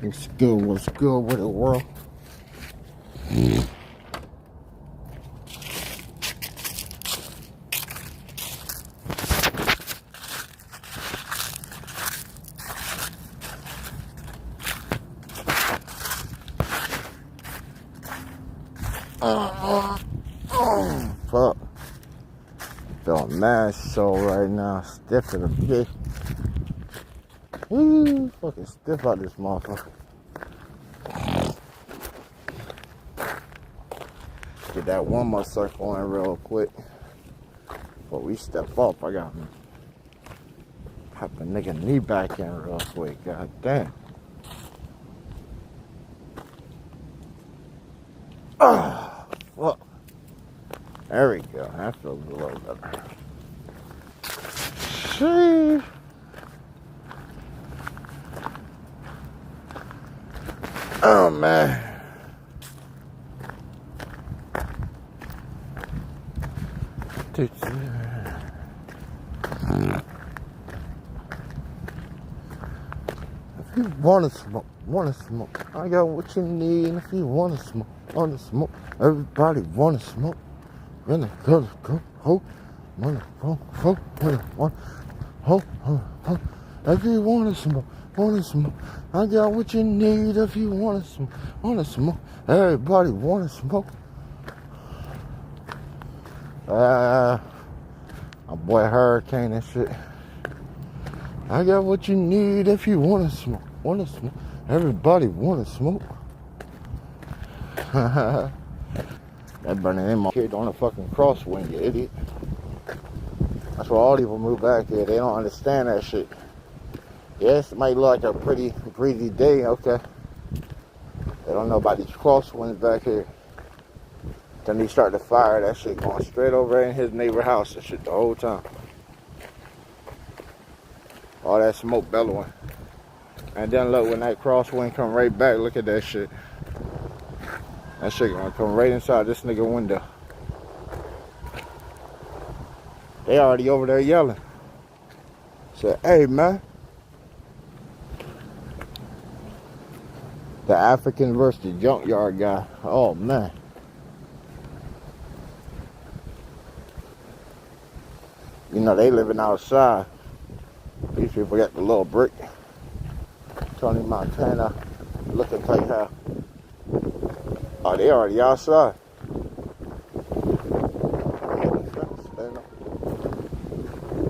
What's good with the world? Fuck. Feeling mad so right now. Stiff in the bitch. Woo, fucking stiff out this motherfucker. Get that one more circle in real quick. Before we step up, I got pop a nigga knee back in real quick. God damn. Oh, fuck. There we go. That feels a little better. Sheesh. Oh, man. If you wanna smoke, I got what you need. And if you wanna smoke, everybody wanna smoke. When it goes, go, ho, wanna ho. If you wanna smoke, I got what you need. If you wanna smoke, everybody wanna smoke. My boy Hurricane and shit. I got what you need if you wanna smoke. Everybody wanna smoke. That burning in my kid on a fucking crosswind, you idiot. That's why all people move back here. They don't understand that shit. Yes, it might look like a pretty breezy day, okay. They don't know about these crosswinds back here. Then he started to fire, that shit going straight over in his neighbor house and shit the whole time. All that smoke bellowing. And then look, when that crosswind come right back, look at that shit. That shit gonna come right inside this nigga window. They already over there yelling. Said, hey man. The African versus the junkyard guy. Oh man. You know, they living outside. These people got the little brick. Tony Montana looking like how. Oh, they already outside.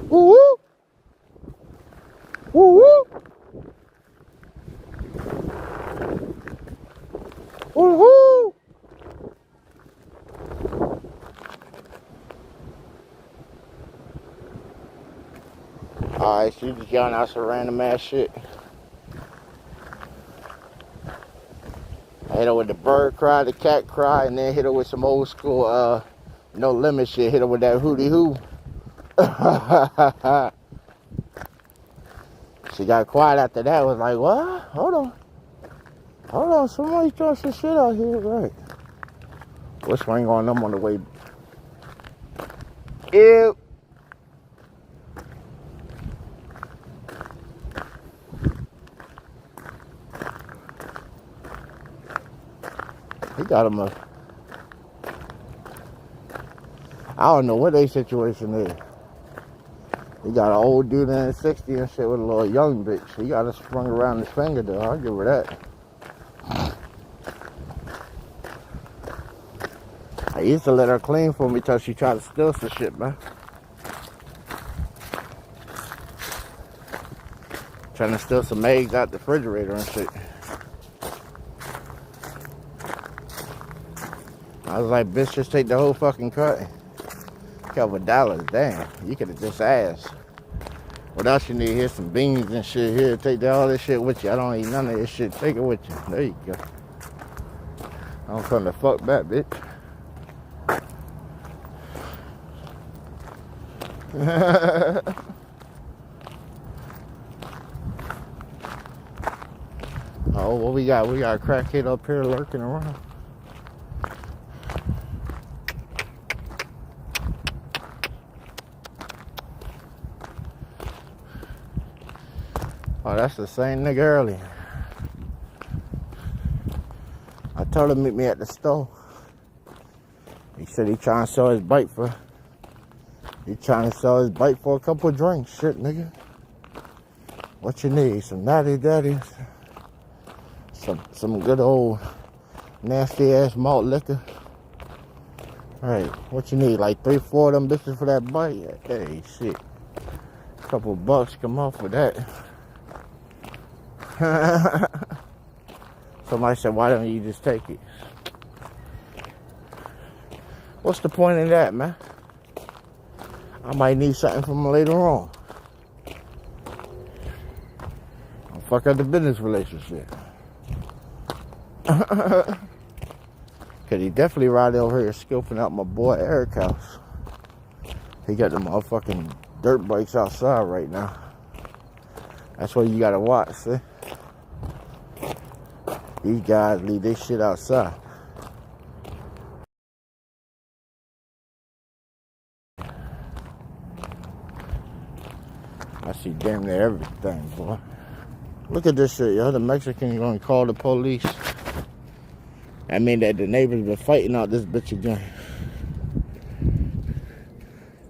Woo woo! Woo woo! Woo woo! Alright, so you just yelling out some random ass shit. I hit her with the bird cry, the cat cry, and then hit her with some old school, no limit shit. Hit her with that hootie hoo. She got quiet after that. Was like, what? Hold on. Somebody throwing some shit out here, right? We'll swing on them on the way. Ew. He got him a... I don't know what their situation is. He got an old dude in his 60s and shit with a little young bitch. He got her sprung around his finger though. I'll give her that. I used to let her clean for me till she tried to steal some shit, man. Trying to steal some eggs out the refrigerator and shit. I was like, bitch, just take the whole fucking cut. Couple dollars, damn. You could have just asked. What else you need? Here's some beans and shit here. Take all this shit with you. I don't eat none of this shit. Take it with you. There you go. I'm from the fuck back, bitch. Oh, what we got? We got a crackhead up here lurking around. Oh, that's the same nigga earlier. told him to meet me at the store. He said he trying to sell his bike for a couple of drinks. Shit, nigga. What you need? Some natty daddies. Some good old nasty ass malt liquor. Alright, what you need? Like 3-4 of them bitches for that bike? Hey, shit. A couple bucks come off with that. Somebody said, why don't you just take it? What's the point of that, man? I might need something from him later on. I'll fuck up the business relationship. Cause he definitely right over here scoping out my boy Eric's house. He got the motherfucking dirt bikes outside right now. That's what you gotta watch, see? These guys leave their shit outside. I see damn near everything, boy. Look at this shit, yo. The Mexican gonna call the police. I mean that the neighbors been fighting out this bitch again.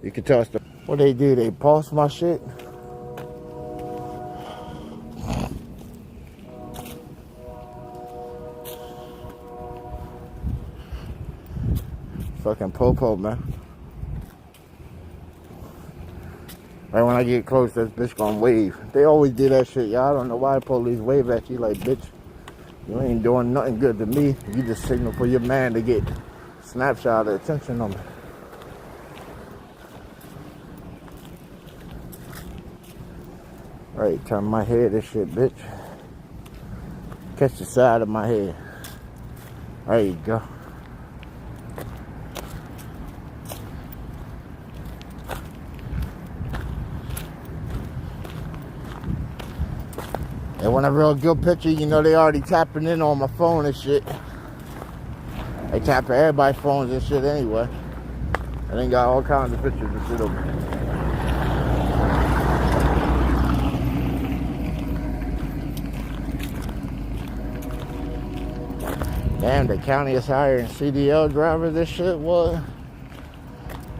You can tell us what they do. They pause my shit. Fucking popo, man. Right when I get close, this bitch gonna wave. They always do that shit, y'all. I don't know why the police wave at you like, bitch, you ain't doing nothing good to me. You just signal for your man to get snapshot of attention on me. Right, turn my head, this shit, bitch. Catch the side of my head. There you go. And when I real good picture, you know they already tapping in on my phone and shit. They tapping everybody's phones and shit anyway. And they got all kinds of pictures and shit over there. Damn, the county is hiring CDL drivers, this shit was.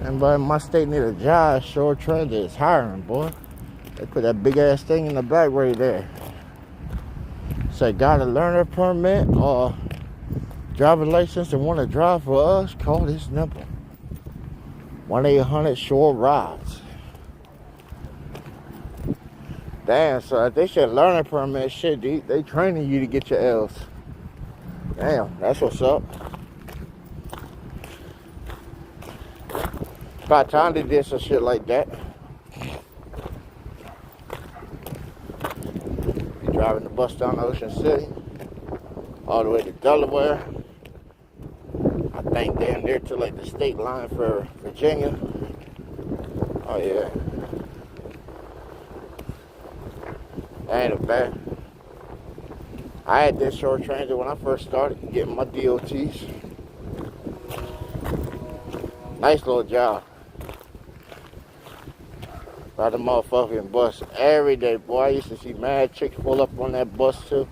And by my state need a job, Shore Transit is hiring, boy. They put that big ass thing in the back right there. Say, got a learner permit or driver's license and want to drive for us? Call this number. 1-800-SHORE RIDES. Damn, so if they said learner permit, shit, they training you to get your L's. Damn, that's what's up. About time they did some shit like that. Driving the bus down to Ocean City, all the way to Delaware. I think damn near to like the state line for Virginia. Oh yeah. That ain't bad. I had this short transit when I first started getting my DOTs. Nice little job. Ride the motherfucking bus every day, boy. I used to see mad chicks pull up on that bus too.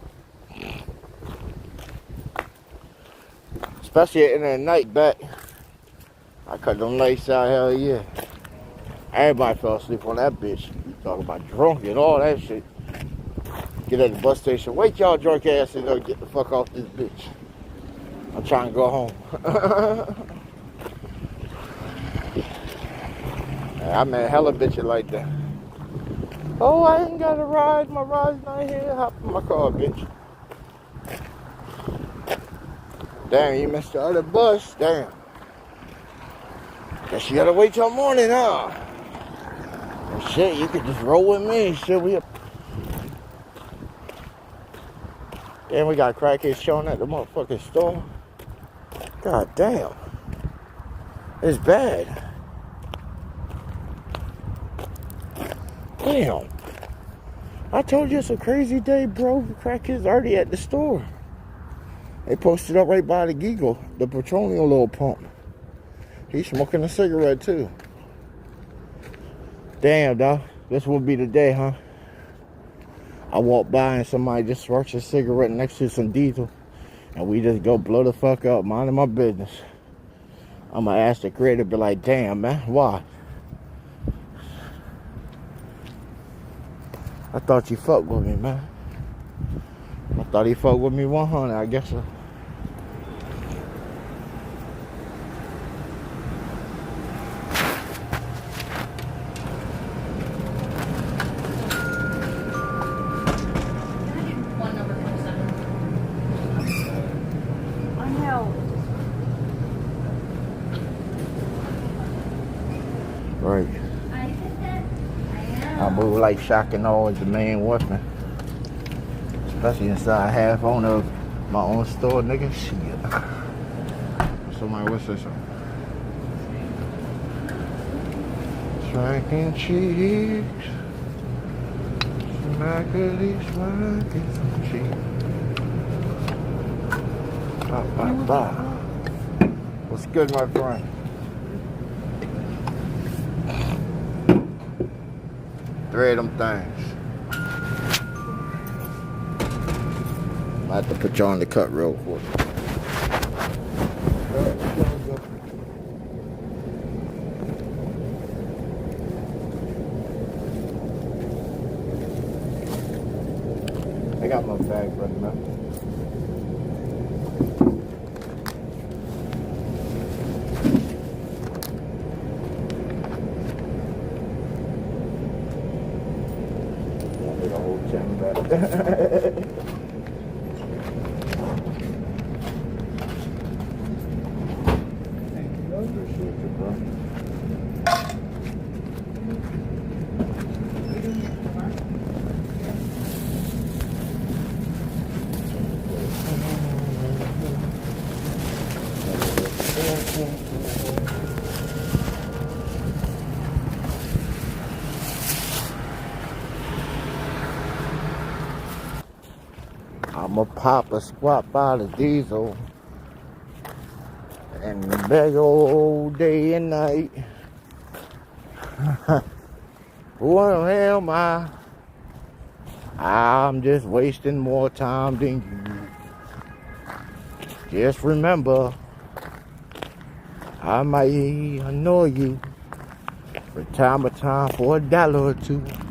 Especially in the night back. I cut them lights out, hell yeah. Everybody fell asleep on that bitch. You talking about drunk and all that shit. Get at the bus station. Wake y'all drunk asses up, get the fuck off this bitch. I'm trying to go home. I met hella bitches like that. Oh, I ain't got a ride. My ride's not here. Hop in my car, bitch. Damn, you missed the other bus. Damn. Guess you gotta wait till morning, huh? Well, shit, you could just roll with me. Shit, we up. Damn, we got crackheads showing at the motherfucking store. God damn. It's bad. Damn. I told you it's a crazy day, bro. The crackheads already at the store. They posted up right by the Giggle, the petroleum little pump. He's smoking a cigarette too. Damn, dog. This will be the day, huh? I walked by and somebody just smoked a cigarette next to some diesel. and we just go blow the fuck up, minding my business. I'm gonna ask the creator, be like, damn, man, why? I thought you fucked with me, man. I thought he fucked with me 100, I guess so. Right. I move like shock and awe is the main weapon. Especially inside half owner of my own store, nigga. Shit. Somebody, what's this one? Striking cheeks. Smackity, smackity, some cheeks. Bye, bye, bye. What's good, my friend? Three of them things. I have to put you on the cut real quick. I got my bag running up. The whole chain back. I'ma pop a squat by the diesel and beg old day and night. Who am I? I'm just wasting more time than you. Just remember, I might annoy you from time to time for $1 or $2.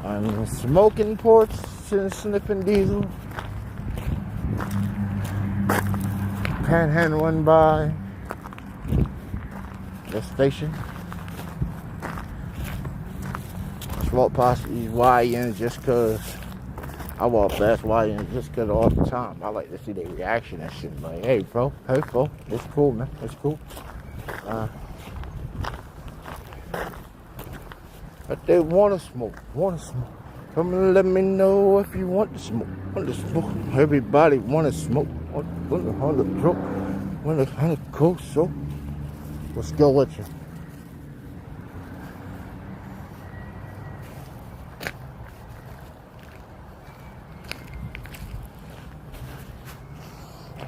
I'm smoking ports and sniffing diesel. Panhandling by the station. Smoke possibly YN just cause I walk past YN just cause all the time. I like to see their reaction and shit. Like, hey bro, it's cool, man, it's cool. But they wanna smoke. Come and let me know if you want to smoke. Everybody wanna smoke. Want to hold the joke. Want to kind of cool, so let's go with you.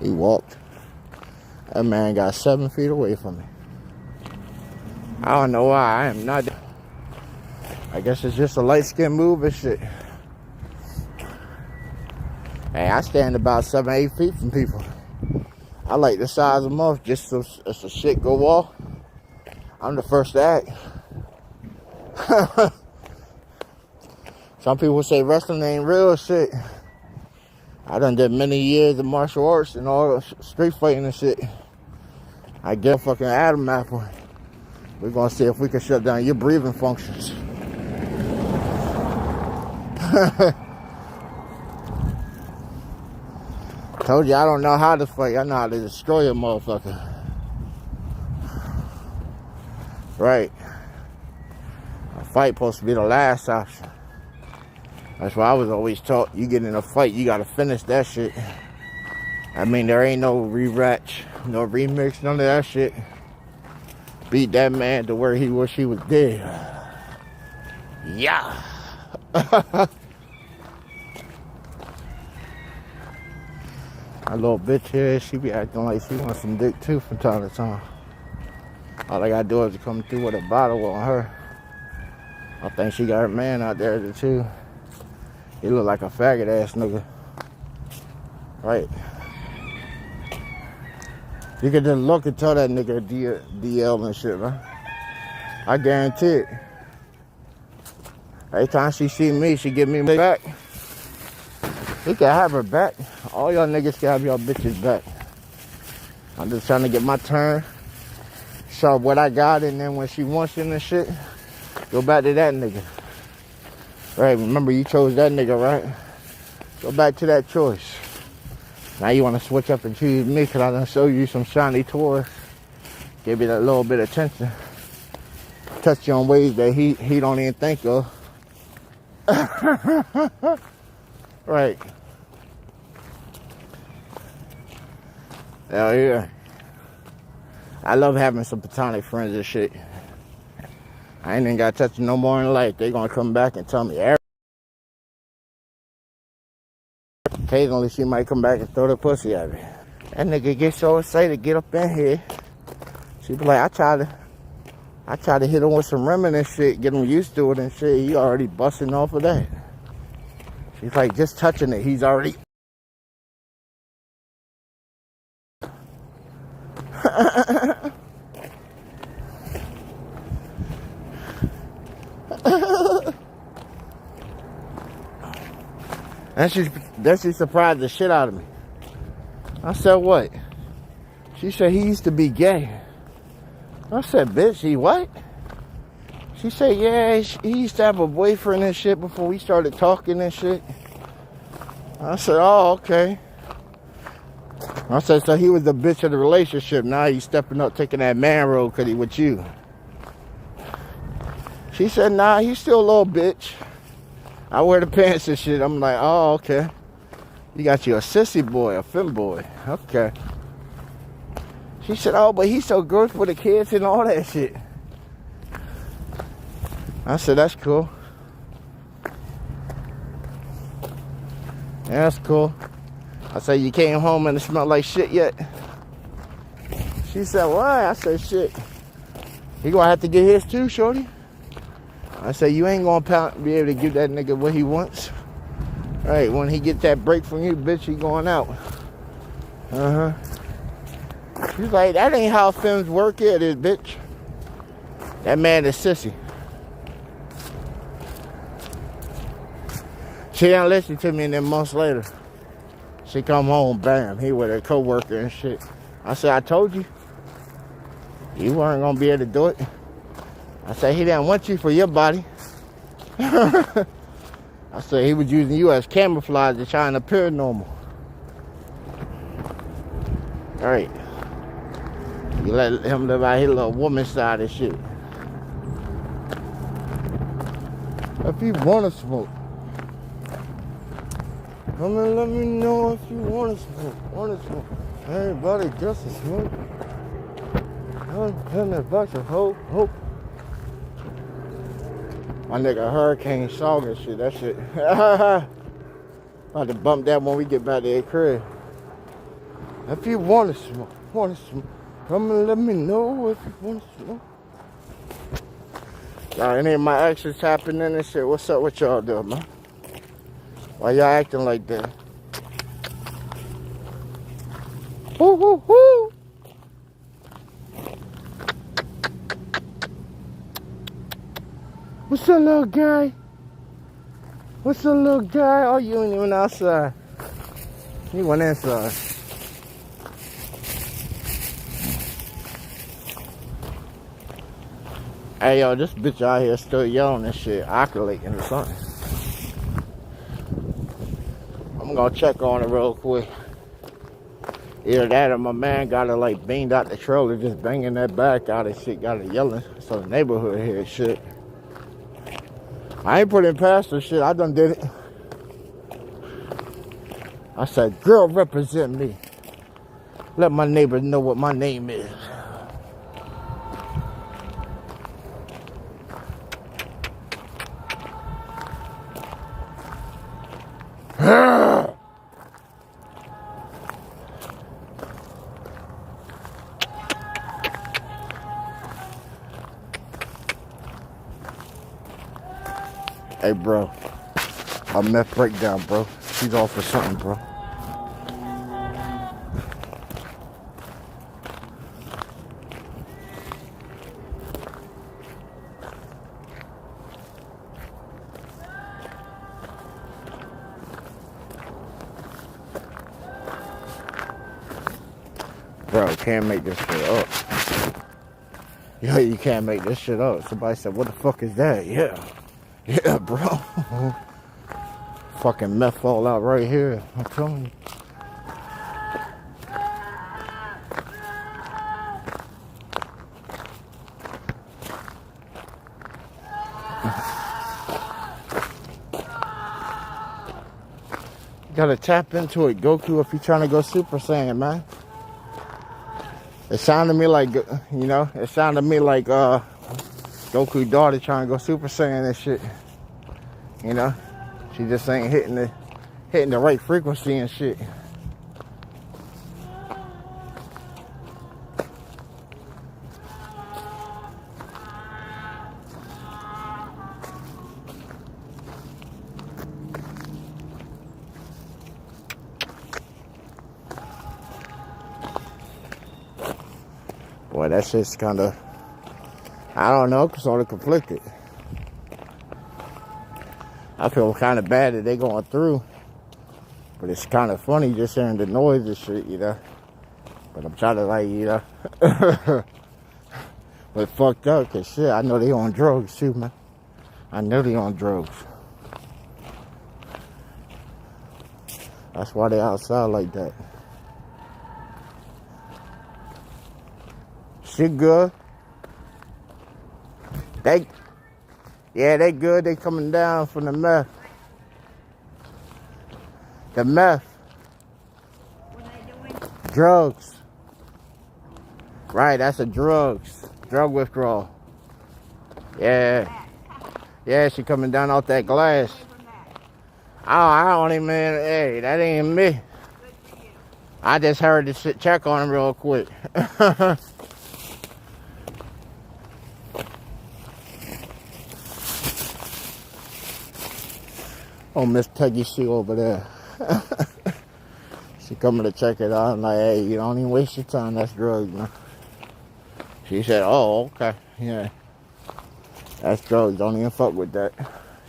He walked. That man got 7 feet away from me. I don't know why. I am not. I guess it's just a light skin move and shit. Hey, I stand about 7, 8 feet from people. I like the size of them off just so if the shit go off, I'm the first to act. Some people say wrestling ain't real shit. I done did many years of martial arts and all street fighting and shit. I get a fucking Adam apple. We're gonna see if we can shut down your breathing functions. Told you I don't know how to fight. I know how to destroy a motherfucker. Right. A fight supposed to be the last option. That's why I was always taught. You get in a fight, you gotta finish that shit. I mean, there ain't no rematch, no remix, none of that shit. Beat that man to where he wish he was dead. Yeah. My little bitch here, she be acting like she wants some dick too from time to time. All I gotta do is come through with a bottle on her. I think she got her man out there too. He look like a faggot ass nigga. Right. You can just look and tell that nigga DL and shit, man. I guarantee it. Every time she see me, she give me back. He can have her back. All y'all niggas can have y'all bitches back. I'm just trying to get my turn. Show what I got, and then when she wants it and shit, go back to that nigga. Right, remember you chose that nigga, right? Go back to that choice. Now you want to switch up and choose me because I done show you some shiny toys. Give you that little bit of attention. Touch you on ways that he don't even think of. Right. Hell yeah. I love having some platonic friends and shit. I ain't even got to touch them no more in life. They gonna come back and tell me everything. Occasionally she might come back and throw the pussy at me. That nigga get so excited, get up in here. She be like, I try to hit him with some Remen and shit, get him used to it and shit. He already busting off of that. She's like, just touching it, he's already. And she surprised the shit out of me. I said, what? She said, he used to be gay. I said, bitch, he what? She said, yeah, he used to have a boyfriend and shit before we started talking and shit. I said, oh, okay. I said, so he was the bitch of the relationship. Now he's stepping up, taking that man role because he with you. She said, nah, he's still a little bitch. I wear the pants and shit. I'm like, oh, okay. You got you a sissy boy, a fem boy. Okay. She said, oh, but he's so good for the kids and all that shit. I said, that's cool. Yeah, that's cool. I said, you came home and it smelled like shit yet? She said, why? I said, shit. He gonna have to get his too, shorty. I said, you ain't gonna be able to give that nigga what he wants. Right, when he get that break from you, bitch, he going out. Uh-huh. She's like, that ain't how films work. It is, bitch. That man is sissy. She didn't listen to me, and then months later, she come home, bam, he with her coworker and shit. I said, I told you. You weren't gonna be able to do it. I said, he didn't want you for your body. I said, he was using you as camouflage to try and appear normal. All right. You let him live out his little woman side of shit. If you want to smoke, come and let me know if you want to smoke. Everybody just to smoke. I'm a bunch of hope. My nigga Hurricane Song and shit, that shit. About to bump that when we get back to the crib. If you want to smoke, come and let me know if you want to smoke. Y'all, any of my exes happening and shit, what's up with y'all doing, man? Why y'all acting like that? Woo, woo, woo! What's up, little guy? What's up, little guy? Oh, you ain't even outside. You went inside. Hey, yo, this bitch out here still yelling and shit, oscillating or something. I'm gonna check on it real quick. Either that or my man got her like beamed out the trailer, just banging that back out and shit, got her yelling. So the neighborhood here shit. I ain't putting past her shit, I done did it. I said, girl, represent me. Let my neighbors know what my name is. Hey, bro. A meth breakdown, bro. She's off for something, bro. Bro, can't make this shit up. Yo, you can't make this shit up. Somebody said, what the fuck is that? Yeah. Yeah, bro. Fucking meth fall out right here. I'm telling you. You gotta tap into it, Goku, if you're trying to go Super Saiyan, man. It sounded to me like, you know, it sounded to me like Goku's daughter trying to go Super Saiyan and shit. You know? She just ain't hitting the right frequency and shit. Boy, that shit's kind of, I don't know, sort of conflicted. I feel kind of bad that they going through, but it's kind of funny just hearing the noise and shit, you know. But I'm trying to, like, you know, but fucked up, cause shit, I know they on drugs too, man. I know they on drugs. That's why they outside like that. She good. Yeah, they good. They coming down from the meth. The meth. What are they doing? Drugs. Right, that's a drugs. Drug withdrawal. Yeah. Yeah, she coming down off that glass. Oh, I don't even, hey, that ain't me. I just heard this shit, check on him real quick. Oh, Miss Peggy Sue over there. She coming to check it out. I'm like, hey, you don't even waste your time. That's drugs, man. She said, oh, okay. Yeah. That's drugs. Don't even fuck with that.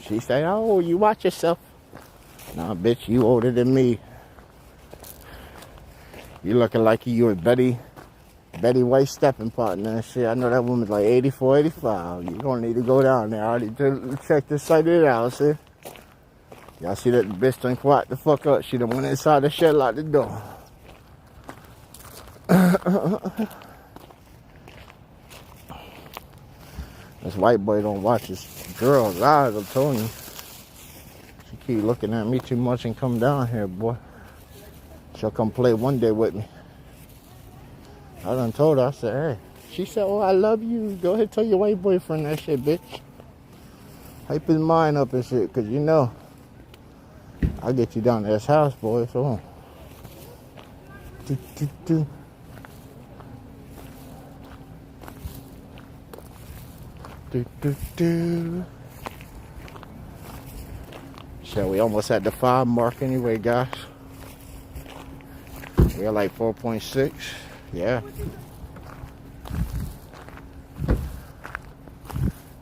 She said, oh, you watch yourself. Nah, bitch, you older than me. You looking like you were Betty White stepping partner and shit. I know that woman's like 84, 85. You don't need to go down there. I already check this site out, see? Y'all see that the bitch done quiet the fuck up. She done went inside the shed, locked the door. This white boy don't watch his girl's eyes, I'm telling you. She keep looking at me too much and come down here, boy. She'll come play one day with me. I done told her, I said, hey. She said, oh, I love you. Go ahead, tell your white boyfriend that shit, bitch. Hype his mind up and shit, because you know, I'll get you down to this house, boy, so. So we almost at the 5 mark anyway, guys. We're like 4.6. Yeah.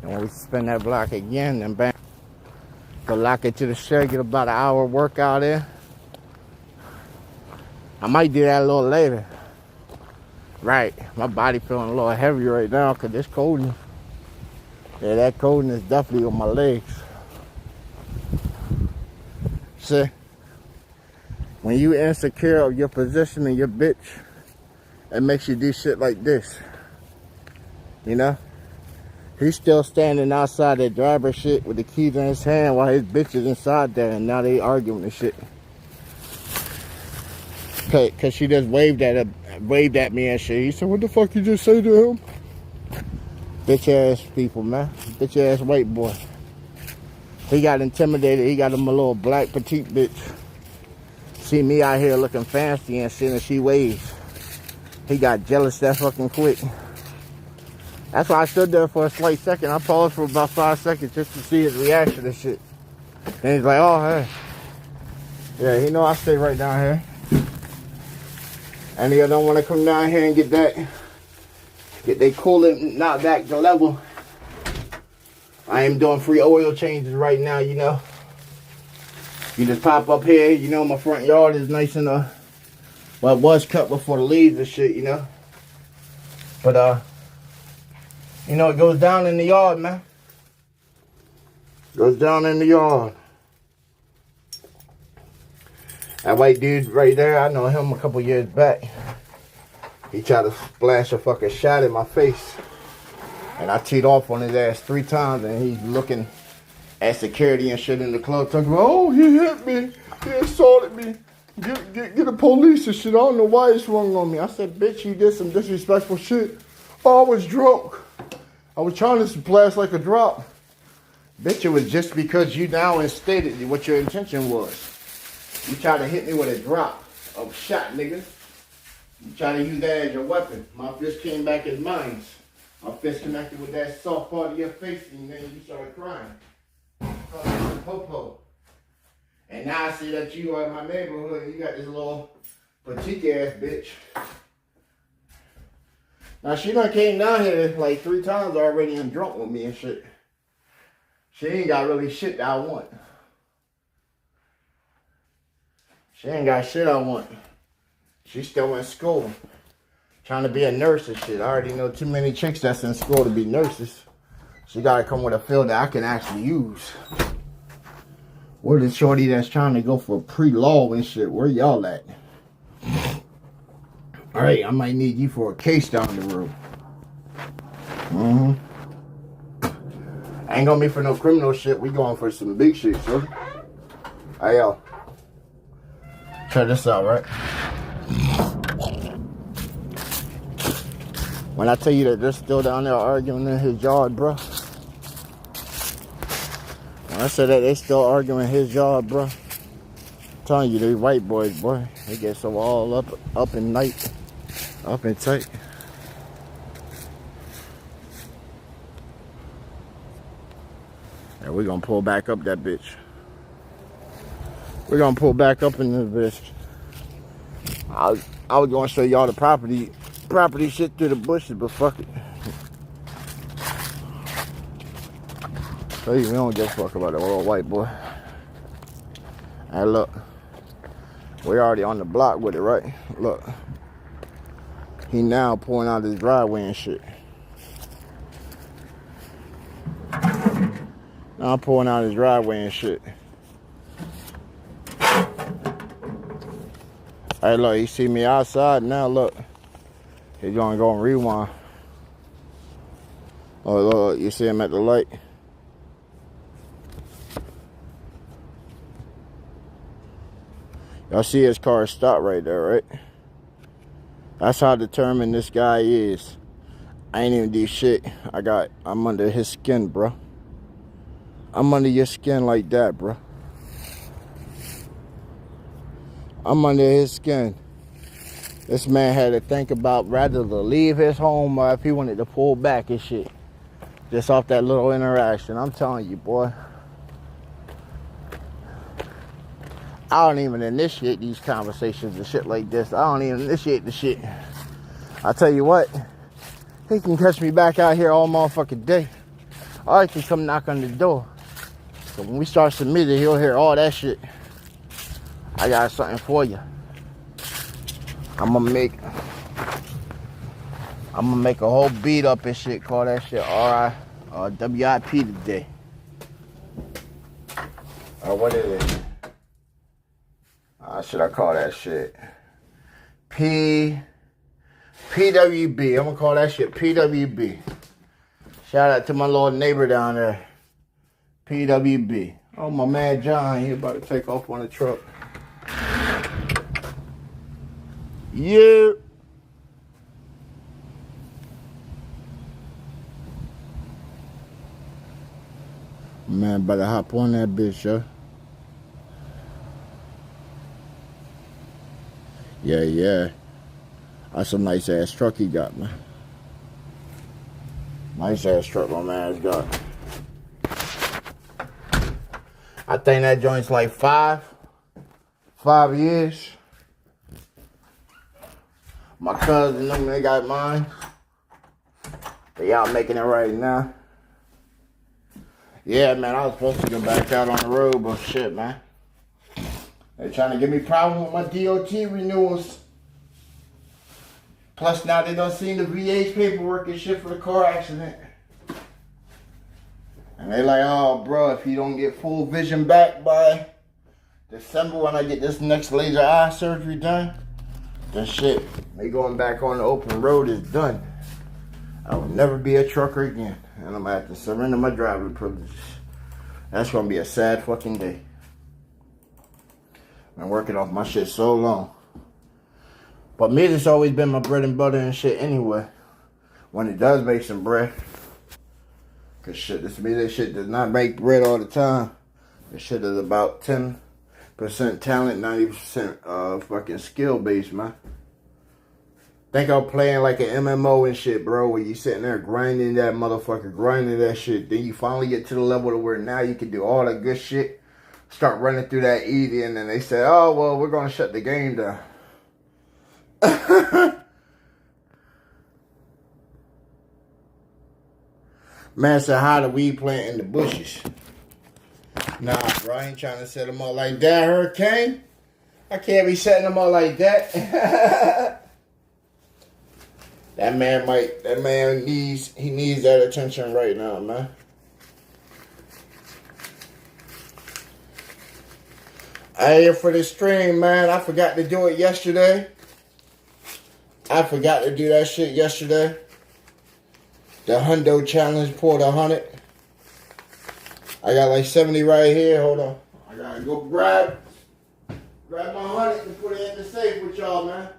And when we spin that block again, then bang. Go lock it to the shed, get about an hour workout in. I might do that a little later. Right. My body feeling a little heavy right now because it's cold. Yeah, that coldness definitely on my legs. See, when you insecure of your position and your bitch, it makes you do shit like this. You know? He's still standing outside that driver shit with the keys in his hand while his bitch is inside there, and now they arguing and shit. Cause she just waved at me and shit. He said, what the fuck you just say to him? Bitch ass people, man. Bitch ass white boy. He got intimidated. He got him a little black petite bitch. See me out here looking fancy and shit, and she waves. He got jealous that fucking quick. That's why I stood there for a slight second. I paused for about 5 seconds just to see his reaction to shit. Then he's like, oh, hey. Yeah, he know I stay right down here. And they don't want to come down here and get their coolant knocked back to level. I am doing free oil changes right now, you know. You just pop up here, you know, my front yard is nice and, well, it was cut before the leaves and shit, you know. But, you know, it goes down in the yard, man. Goes down in the yard. That white dude right there, I know him a couple years back. He tried to splash a fucking shot in my face. And I teed off on his ass 3 times, and he's looking at security and shit in the club, talking about, oh, he hit me, he assaulted me, get the police and shit. I don't know why he swung on me. I said, bitch, you did some disrespectful shit. Oh, I was drunk. I was trying to splash like a drop. Bitch, it was just because you now stated what your intention was. You tried to hit me with a drop of shot, nigga. You tried to use that as your weapon. My fist came back as mine. My fist connected with that soft part of your face, and then you started crying. Popo. And now I see that you are in my neighborhood, and you got this little petite ass bitch. Now she done came down here like 3 times already and drunk with me and shit. She ain't got really shit that I want. She ain't got shit I want. She still in school. Trying to be a nurse and shit. I already know too many chicks that's in school to be nurses. She gotta come with a field that I can actually use. Where the shorty that's trying to go for pre-law and shit? Where y'all at? Alright, I might need you for a case down the road. Ain't gonna be for no criminal shit. We going for some big shit, sir. Hey, yo. Check this out, right? When I tell you that they're still down there arguing in his yard, bro. When I said that they still arguing in his yard, bro. I'm telling you, they white boys, boy. They get so all up and night. Up and tight. And we're gonna pull back up that bitch. We're gonna pull back up in this bitch. I was gonna show y'all the property shit through the bushes, but fuck it. Tell you, we don't give a fuck about the old white boy. Hey, look. We already on the block with it, right? Look. He now pulling out his driveway and shit. Now I'm pulling out his driveway and shit. Hey, look, you see me outside now, look. He's gonna go and rewind. Oh, look, you see him at the light. Y'all see his car stop right there, right? That's how determined this guy is. I ain't even do shit. I'm under his skin, bro. I'm under your skin like that, bro. I'm under his skin. This man had to think about rather to leave his home or if he wanted to pull back and shit. Just off that little interaction. I'm telling you, boy. I don't even initiate these conversations and shit like this. I don't even initiate the shit. I tell you what, he can catch me back out here all motherfucking day. Or he can come knock on the door. So when we start submitting, he'll hear all that shit. I got something for you. I'm gonna make a whole beat up and shit. Call that shit WIP today. Or what is it? Should I call that shit PWB? I'm gonna call that shit PWB. Shout out to my little neighbor down there. PWB. Oh, my man John, he about to take off on the truck. Yeah. Man, better hop on that bitch, yo. Yeah. That's a nice ass truck he got, man. Nice ass truck my man's got. I think that joint's like 5 years. My cousin, them, they got mine. They out making it right now. Yeah, man, I was supposed to go back out on the road, but shit, man. They trying to give me problems with my DOT renewals. Plus, now they done seen the VA's paperwork and shit for the car accident. And they like, oh, bro, if you don't get full vision back by December when I get this next laser eye surgery done, then shit, me going back on the open road is done. I will never be a trucker again. And I'm going to have to surrender my driving privileges. That's going to be a sad fucking day. I've been working off my shit so long. But me, it's always been my bread and butter and shit anyway. When it does make some bread. Cause shit, this shit does not make bread all the time. This shit is about 10% talent, 90% fucking skill based, man. Think I'm playing like an MMO and shit, bro, where you sitting there grinding that motherfucker, grinding that shit. Then you finally get to the level to where now you can do all that good shit. Start running through that easy, and then they say, oh, well, we're going to shut the game down. Man said, how the weed plant in the bushes? Nah, bro, I ain't trying to set them up like that, Hurricane. I can't be setting them up like that. That man needs that attention right now, man. I here for the stream, man. I forgot to do it yesterday. I forgot to do that shit yesterday. The Hundo challenge, pulled 100. I got like 70 right here. Hold on. I gotta go grab my 100 and put it in the safe with y'all, man.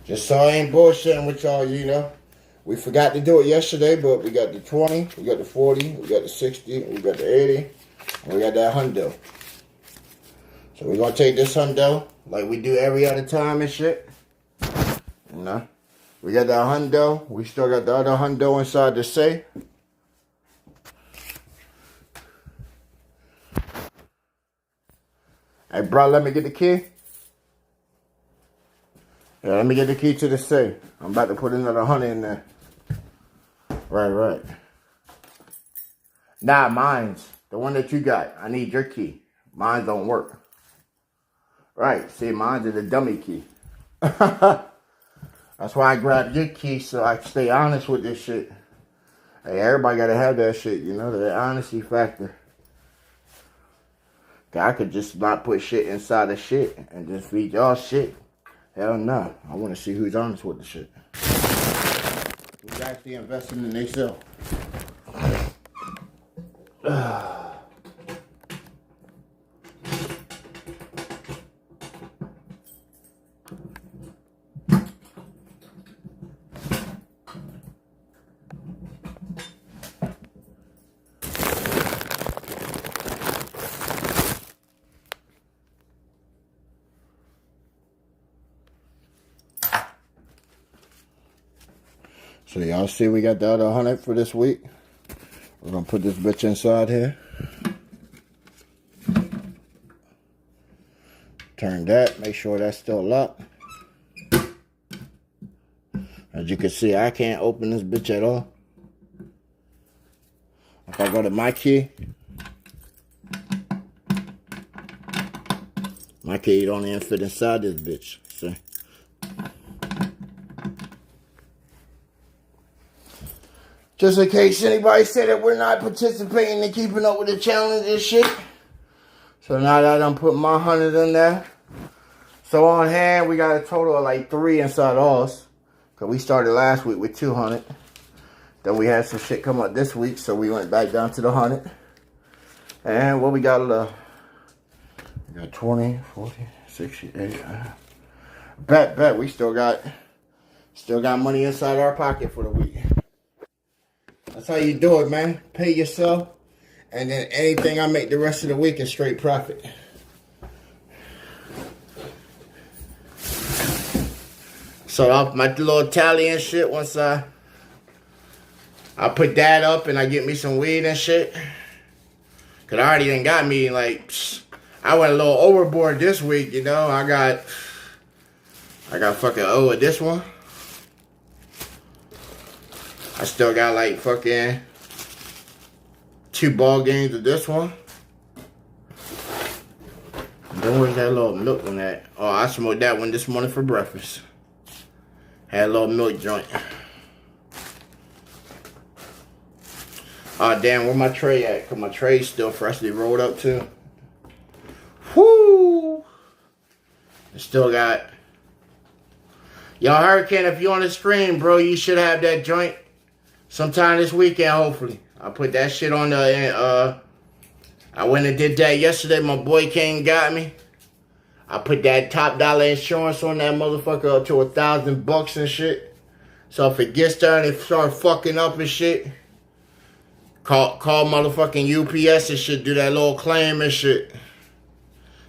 Just so I ain't bullshitting with y'all, you know. We forgot to do it yesterday, but we got the 20, we got the 40, we got the 60, we got the 80, and we got that Hundo. So we're gonna take this Hundo like we do every other time and shit. You know? We got that Hundo. We still got the other Hundo inside the safe. Hey, bro, let me get the key. Yeah, let me get the key to the safe. I'm about to put another 100 in there. Right. Nah, mine's the one that you got. I need your key. Mine don't work. Right, see, mine's is the dummy key. That's why I grabbed your key, so I can stay honest with this shit. Hey, everybody gotta have that shit, you know, the honesty factor. I could just not put shit inside of shit and just feed y'all shit. Hell no. I want to see who's honest with the shit. Who's actually investing in themselves. So y'all see we got the other 100 for this week. We're going to put this bitch inside here. Turn that. Make sure that's still locked. As you can see, I can't open this bitch at all. If I go to my key don't even fit inside this bitch. See? Just in case anybody said that we're not participating in keeping up with the challenge and shit. So now that I done put my 100 in there. So on hand, we got a total of like 3 inside ours. Because we started last week with 200. Then we had some shit come up this week, so we went back down to the 100. And what we got left? We got 20, 40, 60, 80. Bet, we still got money inside our pocket for the week. That's how you do it, man. Pay yourself, and then anything I make the rest of the week is straight profit. So off my little tally and shit, once I I put that up and I get me some weed and shit. Cause I already done got me like, I went a little overboard this week, you know. I got fucking of this one. I still got like fucking 2 ball games of this one. Then where's that little milk one at? Oh, I smoked that one this morning for breakfast. Had a little milk joint. Oh, damn, where my tray at? Because my tray's still freshly rolled up, too. Whoo! It still got... Yo, Hurricane, if you on the stream, bro, you should have that joint sometime this weekend, hopefully. I put that shit on the... I went and did that yesterday. My boy came and got me. I put that top dollar insurance on that motherfucker up to $1,000 and shit. So if it gets there and it start fucking up and shit... Call motherfucking UPS and shit, do that little claim and shit.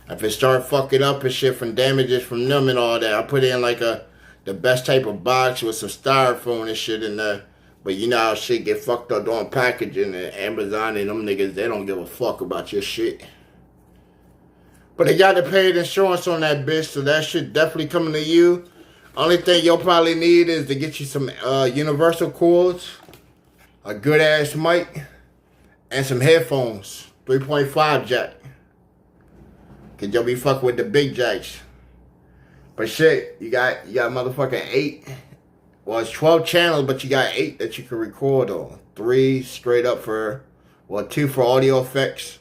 If it start fucking up and shit from damages from them and all that, I put in like the best type of box with some styrofoam and shit in there. But you know how shit get fucked up on packaging, and Amazon and them niggas, they don't give a fuck about your shit. But they got to pay the insurance on that bitch, so that shit definitely coming to you. Only thing you'll probably need is to get you some universal cords, a good ass mic, and some headphones. 3.5 jack. Cause you'll be fucking with the big jacks. But shit, you got motherfucking 8. Well, it's 12 channels, but you got 8 that you can record on. 3 straight up for, well, 2 for audio effects.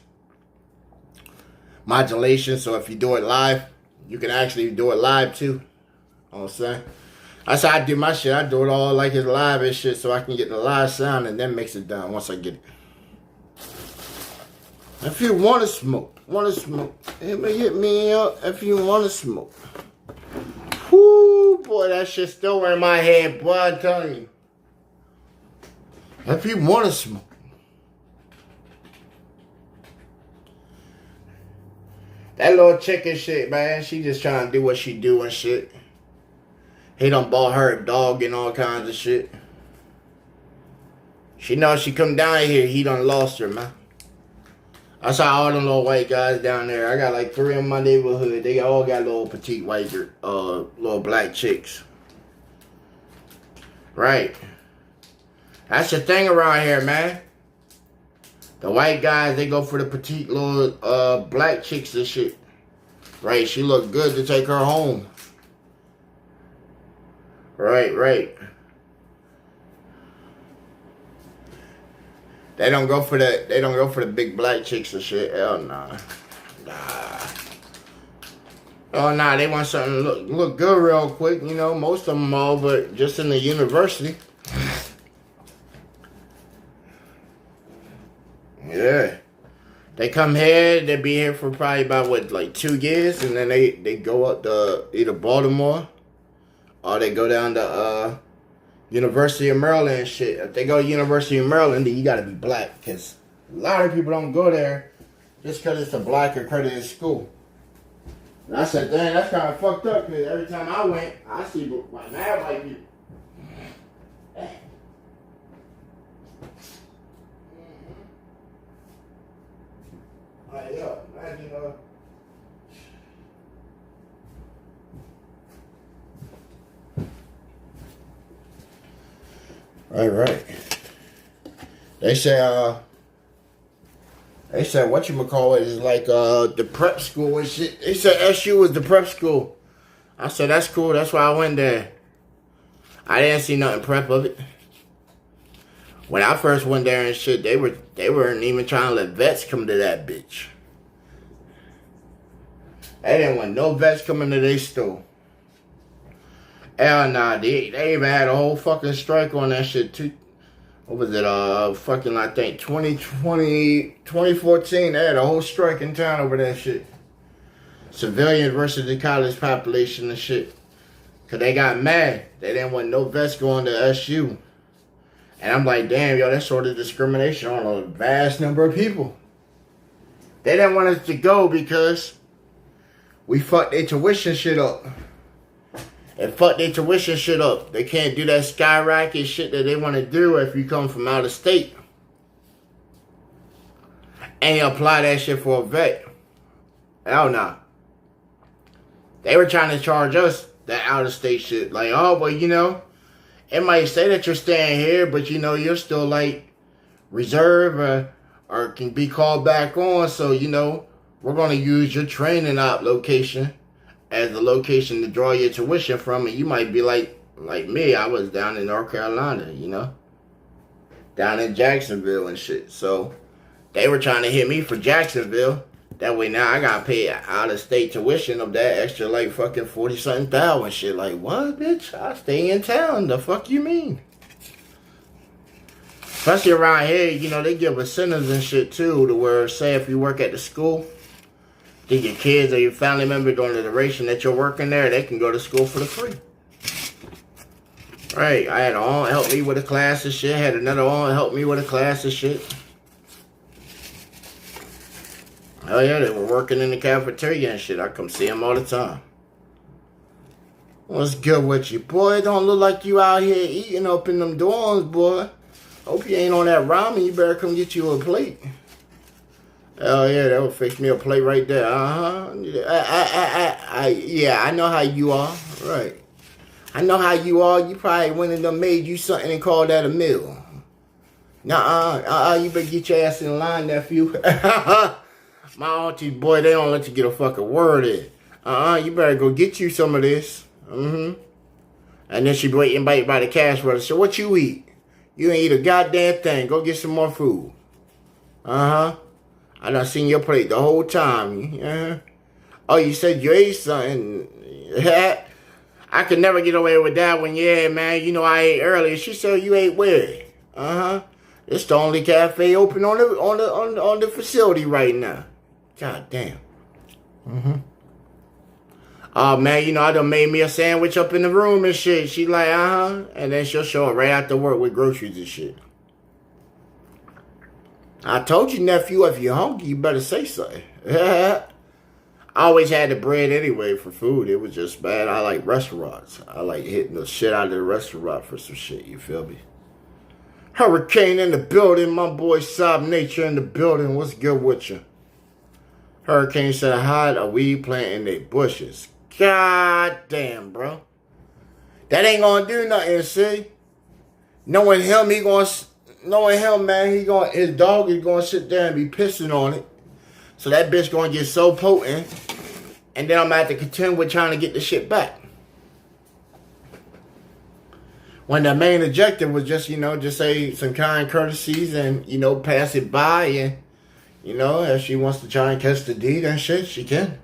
Modulation, so if you do it live, you can actually do it live too. You know what I'm saying? That's how I do my shit. I do it all like it's live and shit, so I can get the live sound and then mix it down once I get it. If you want to smoke, hit me up if you want to smoke. Whoo, boy, that shit still in my head, boy, I'm telling you. If you want to smoke. That little chicken shit, man, she just trying to do what she do and shit. He done bought her a dog and all kinds of shit. She knows she come down here, he done lost her, man. I saw all them little white guys down there. I got like 3 in my neighborhood. They all got little petite white, little black chicks. Right. That's the thing around here, man. The white guys, they go for the petite little black chicks and shit. Right, she look good to take her home. Right. They don't go for the big black chicks and shit. Hell nah. Oh nah, they want something to look good real quick, you know, most of them all, but just in the university. Yeah. They come here, they be here for probably about what, like 2 years, and then they go up to either Baltimore or they go down to University of Maryland and shit. If they go to University of Maryland, then you gotta be black, because a lot of people don't go there just because it's a black accredited school. And I said, dang, that's kind of fucked up, because every time I went, I see like mad white people. Like, yo, imagine, Right. They say whatchamacallit is like the prep school and shit. They said SU was the prep school. I said, that's cool, that's why I went there. I didn't see nothing prep of it. When I first went there and shit, they weren't even trying to let vets come to that bitch. They didn't want no vets coming to their store. Hell nah, they even had a whole fucking strike on that shit too. What was it, fucking, I think 2014, they had a whole strike in town over that shit. Civilian versus the college population and shit. Cause they got mad. They didn't want no vets going to SU. And I'm like, damn, yo, that's sort of discrimination on a vast number of people. They didn't want us to go because we fucked their tuition shit up. and fuck their tuition shit up. They can't do that skyrocket shit that they want to do if you come from out of state. And you apply that shit for a vet. Hell no. They were trying to charge us that out of state shit. Like, oh, well, you know, it might say that you're staying here, but you know, you're still like reserve or can be called back on. So, you know, we're going to use your training op location as the location to draw your tuition from. And you might be like me. I was down in North Carolina, you know, down in Jacksonville and shit. So they were trying to hit me for Jacksonville. That way now I gotta pay out of state tuition of that extra like fucking 40-something thousand shit. Like, what, bitch? I stay in town. The fuck you mean? Especially around here, you know, they give incentives and shit too, to where, say, if you work at the school, then your kids or your family member during the duration that you're working there, they can go to school for the free. Right, I had an aunt help me with a class and shit. Had another aunt help me with a class and shit. Oh yeah, they were working in the cafeteria and shit. I come see them all the time. What's good with you, boy? Don't look like you out here eating up in them dorms, boy. Hope you ain't on that ramen. You better come get you a plate. Oh yeah, that would fix me a plate right there. Yeah, I know how you are. Right. I know how you are. You probably went and done made you something and called that a meal. You better get your ass in line, nephew. My auntie, boy, they don't let you get a fucking word in. You better go get you some of this. And then she be waiting by the cash register. So what you eat? You ain't eat a goddamn thing. Go get some more food. I done seen your plate the whole time. Oh, you said you ate something. I could never get away with that one. Yeah, man, you know I ate earlier. She said you ate where? It's the only cafe open on the facility right now. God damn. Oh, man, you know, I done made me a sandwich up in the room and shit. She like, And then she'll show up right after work with groceries and shit. I told you, nephew, if you're hungry, you better say something. I always had the bread anyway for food. It was just bad. I like restaurants. I like hitting the shit out of the restaurant for some shit. You feel me? Hurricane in the building. My boy Sob Nature in the building. What's good with you? Hurricane said, hide a weed plant in their bushes. God damn, bro. That ain't gonna do nothing, see? Knowing him, man, his dog is gonna sit there and be pissing on it. So that bitch gonna get so potent. And then I'm gonna have to contend with trying to get the shit back. When the main objective was just, just say some kind courtesies and, pass it by. And, if she wants to try and catch the deed and shit, she can.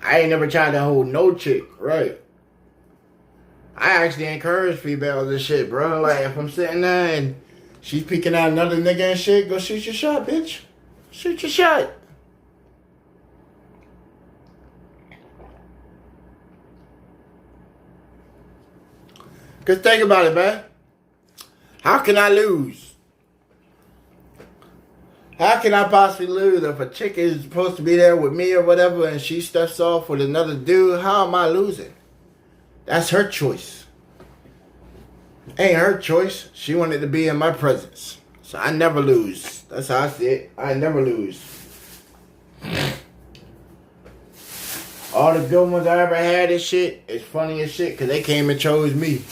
I ain't never tried to hold no chick, right? I actually encourage females and shit, bro. Like, if I'm sitting there and she's peeking out another nigga and shit, go shoot your shot, bitch. Shoot your shot. Because think about it, man. How can I lose? How can I possibly lose if a chick is supposed to be there with me or whatever and she steps off with another dude? How am I losing? That's her choice. Ain't her choice. She wanted to be in my presence. So I never lose. That's how I see it. I never lose. All the good ones I ever had and shit, it's funny as shit because they came and chose me.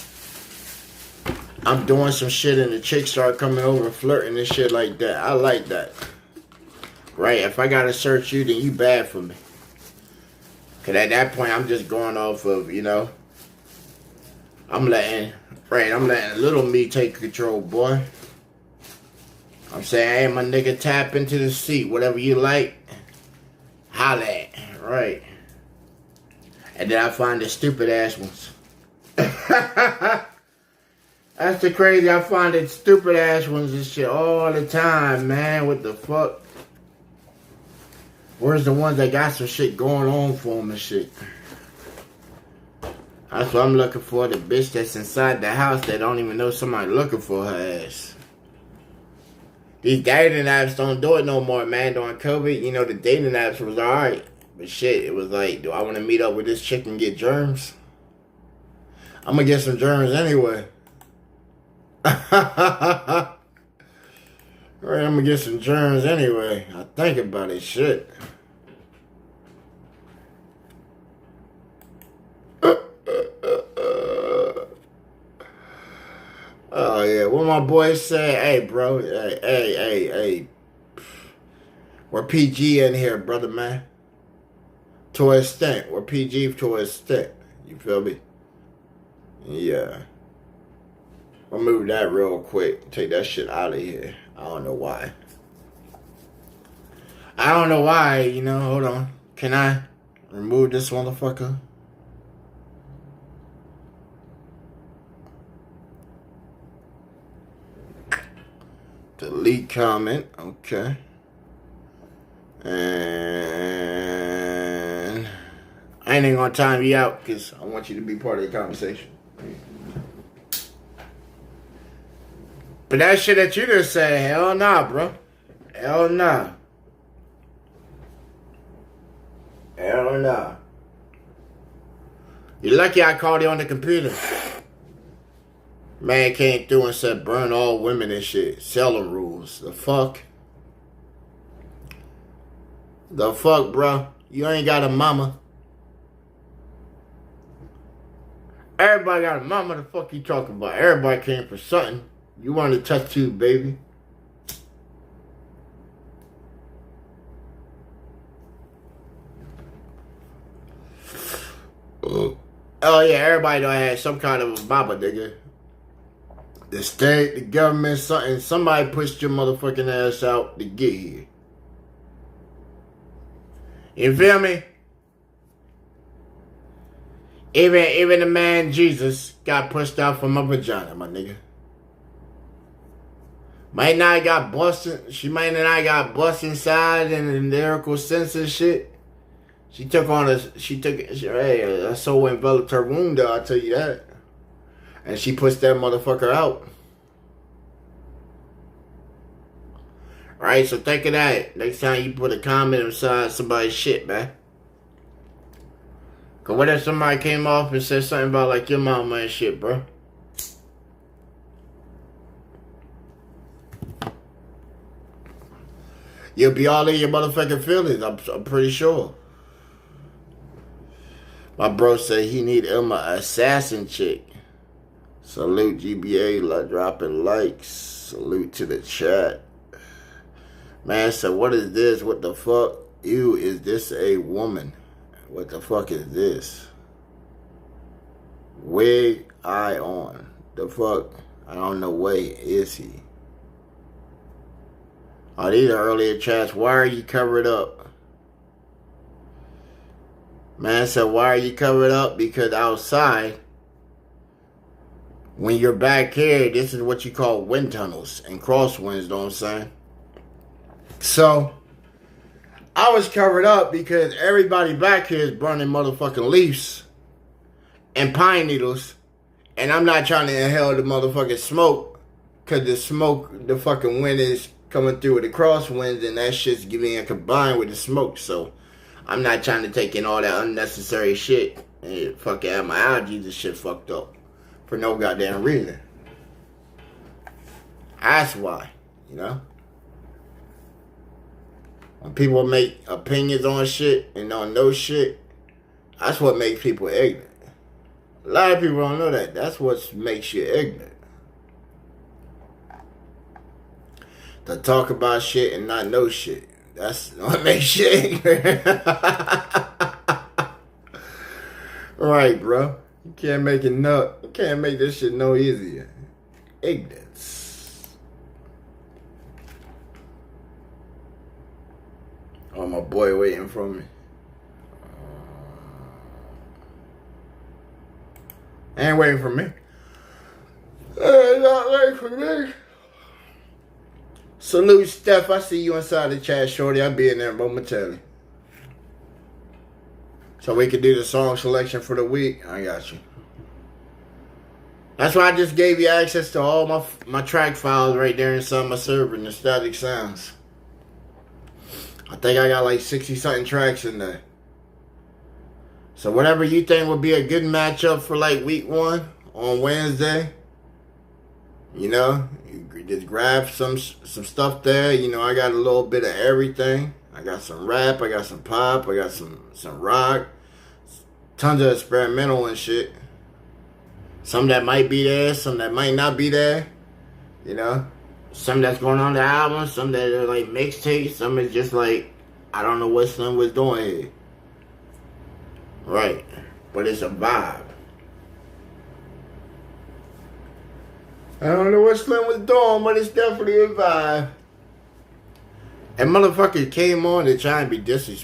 I'm doing some shit and the chicks start coming over flirting and shit like that. I like that. Right? If I gotta search you, then you bad for me. Cause at that point, I'm just going off of, I'm letting little me take control, boy. I'm saying, hey, my nigga, tap into the seat. Whatever you like, holla at. Right? And then I find the stupid ass ones. That's the crazy. I find it stupid ass ones and shit all the time, man. What the fuck? Where's the ones that got some shit going on for them and shit? That's what I'm looking for. The bitch that's inside the house that don't even know somebody looking for her ass. These dating apps don't do it no more, man. During COVID, the dating apps was alright. But shit, it was like, do I want to meet up with this chick and get germs? I'm going to get some germs anyway. Alright, I'm going to get some germs anyway. I think about it, shit. Oh, yeah. What my boys say, hey, bro. Hey. We're PG in here, brother, man. To an extent. We're PG to an extent. You feel me? Yeah. I'll move that real quick. Take that shit out of here. I don't know why. Hold on. Can I remove this motherfucker? Delete comment. Okay. And I ain't even gonna time you out because I want you to be part of the conversation. But that shit that you just said, hell nah, bro. Hell nah. Hell nah. You're lucky I called you on the computer. Man came through and said burn all women and shit. Selling rules. The fuck? The fuck, bro? You ain't got a mama. Everybody got a mama. The fuck you talking about? Everybody came for something. You want a test tube, baby. Oh yeah, everybody done had some kind of a mama, nigga. The state, the government, something. Somebody pushed your motherfucking ass out to get here. You feel me? Even the man Jesus got pushed out from my vagina, my nigga. Might not got busted. She might not got busted inside in the lyrical sense and shit. A soul enveloped her womb, though, I'll tell you that. And she pushed that motherfucker out. Right, so think of that. Next time you put a comment inside somebody's shit, man. Cause what if somebody came off and said something about like your mama and shit, bro? You'll be all in your motherfucking feelings, I'm pretty sure. My bro said he need Emma assassin chick. Salute GBA, dropping likes. Salute to the chat. Man said, what is this? What the fuck? Ew, is this a woman? What the fuck is this? Wig eye on. The fuck? I don't know. Wait, is he? Oh, these are earlier chats. Why are you covered up? Man said, why are you covered up? Because outside, when you're back here, this is what you call wind tunnels and crosswinds, know what I'm saying? So, I was covered up because everybody back here is burning motherfucking leaves and pine needles. And I'm not trying to inhale the motherfucking smoke. Because the smoke, the fucking wind is coming through with the crosswinds. And that shit's getting combined with the smoke. So, I'm not trying to take in all that unnecessary shit. And fucking have my allergies and shit fucked up. For no goddamn reason. That's why, you know? When people make opinions on shit and don't know shit, that's what makes people ignorant. A lot of people don't know that. That's what makes you ignorant. To talk about shit and not know shit. That's what makes you ignorant. Right, bro. You can't make it you can't make this shit no easier. Ignorance. Oh, my boy waiting for me. Ain't waiting for me. Not waiting for me. Salute, Steph. I see you inside the chat, shorty. I'll be in there momentarily. So we can do the song selection for the week. I got you. That's why I just gave you access to all my track files right there inside my server, the static sounds. I think I got like 60 something tracks in there. So whatever you think would be a good matchup for like week 1 on Wednesday, you know, you just grab some stuff there. You know, I got a little bit of everything. I got some rap, I got some pop, I got some rock, tons of experimental and shit. Some that might be there, some that might not be there. You know, some that's going on the album, some that are like mixtapes, some is just like, I don't know what Slim was doing here. Right. But it's a vibe. I don't know what Slim was doing, but it's definitely a vibe. And motherfuckers came on to try and be disrespectful.